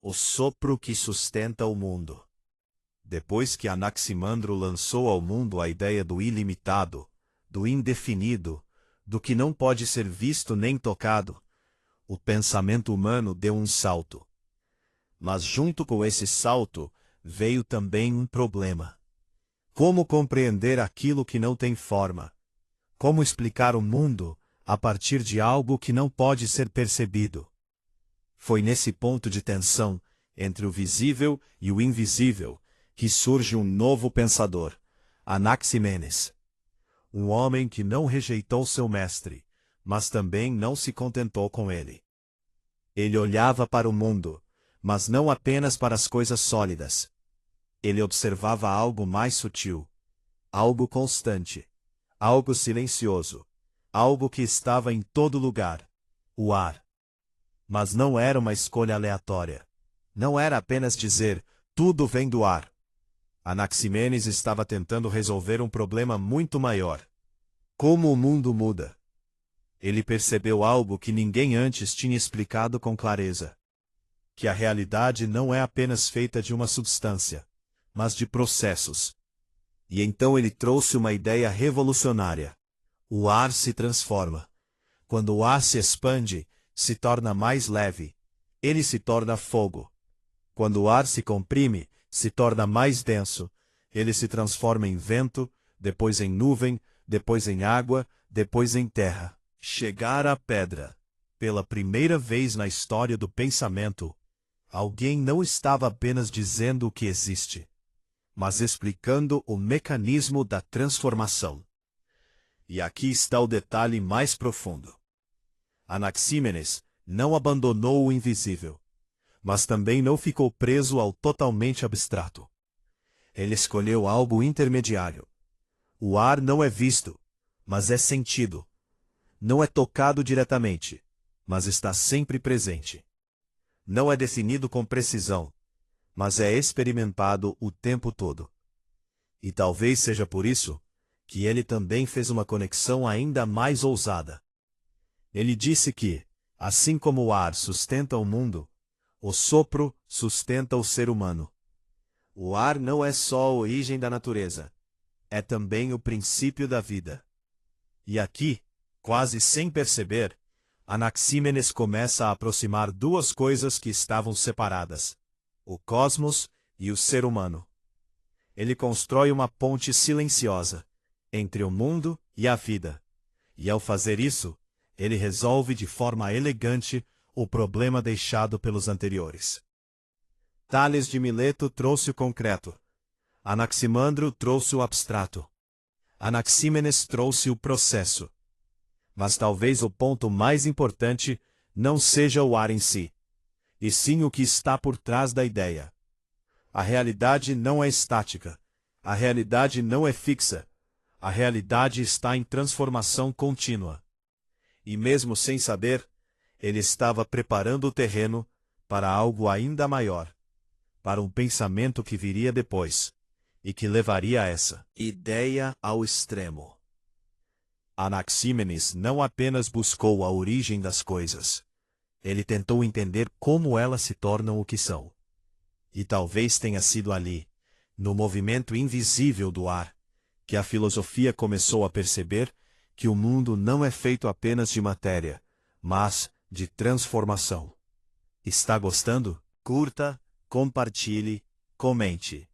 O sopro que sustenta o mundo. Depois que Anaximandro lançou ao mundo a ideia do ilimitado, do indefinido, do que não pode ser visto nem tocado, o pensamento humano deu um salto. Mas junto com esse salto, veio também um problema. Como compreender aquilo que não tem forma? Como explicar o mundo a partir de algo que não pode ser percebido? Foi nesse ponto de tensão entre o visível e o invisível que surge um novo pensador, Anaximenes. Um homem que não rejeitou seu mestre, mas também não se contentou com ele. Ele olhava para o mundo, mas não apenas para as coisas sólidas. Ele observava algo mais sutil, algo constante, algo silencioso, algo que estava em todo lugar, o ar. Mas não era uma escolha aleatória. Não era apenas dizer, tudo vem do ar. Anaximenes estava tentando resolver um problema muito maior. Como o mundo muda. Ele percebeu algo que ninguém antes tinha explicado com clareza. Que a realidade não é apenas feita de uma substância, mas de processos. E então ele trouxe uma ideia revolucionária. O ar se transforma. Quando o ar se expande, se torna mais leve. Ele se torna fogo. Quando o ar se comprime, se torna mais denso. Ele se transforma em vento, depois em nuvem, depois em água, depois em terra. Chegar à pedra. Pela primeira vez na história do pensamento, alguém não estava apenas dizendo o que existe, mas explicando o mecanismo da transformação. E aqui está o detalhe mais profundo. Anaxímenes não abandonou o invisível, mas também não ficou preso ao totalmente abstrato. Ele escolheu algo intermediário. O ar não é visto, mas é sentido. Não é tocado diretamente, mas está sempre presente. Não é definido com precisão, mas é experimentado o tempo todo. E talvez seja por isso que ele também fez uma conexão ainda mais ousada. Ele disse que, assim como o ar sustenta o mundo, o sopro sustenta o ser humano. O ar não é só a origem da natureza, é também o princípio da vida. E aqui, quase sem perceber, Anaxímenes começa a aproximar duas coisas que estavam separadas: o cosmos e o ser humano. Ele constrói uma ponte silenciosa entre o mundo e a vida. E ao fazer isso, ele resolve de forma elegante o problema deixado pelos anteriores. Tales de Mileto trouxe o concreto. Anaximandro trouxe o abstrato. Anaxímenes trouxe o processo. Mas talvez o ponto mais importante não seja o ar em si, e sim o que está por trás da ideia. A realidade não é estática. A realidade não é fixa. A realidade está em transformação contínua. E mesmo sem saber, ele estava preparando o terreno para algo ainda maior, para um pensamento que viria depois, e que levaria essa ideia ao extremo. Anaxímenes não apenas buscou a origem das coisas, ele tentou entender como elas se tornam o que são. E talvez tenha sido ali, no movimento invisível do ar, que a filosofia começou a perceber que o mundo não é feito apenas de matéria, mas de transformação. Está gostando? Curta, compartilhe, comente.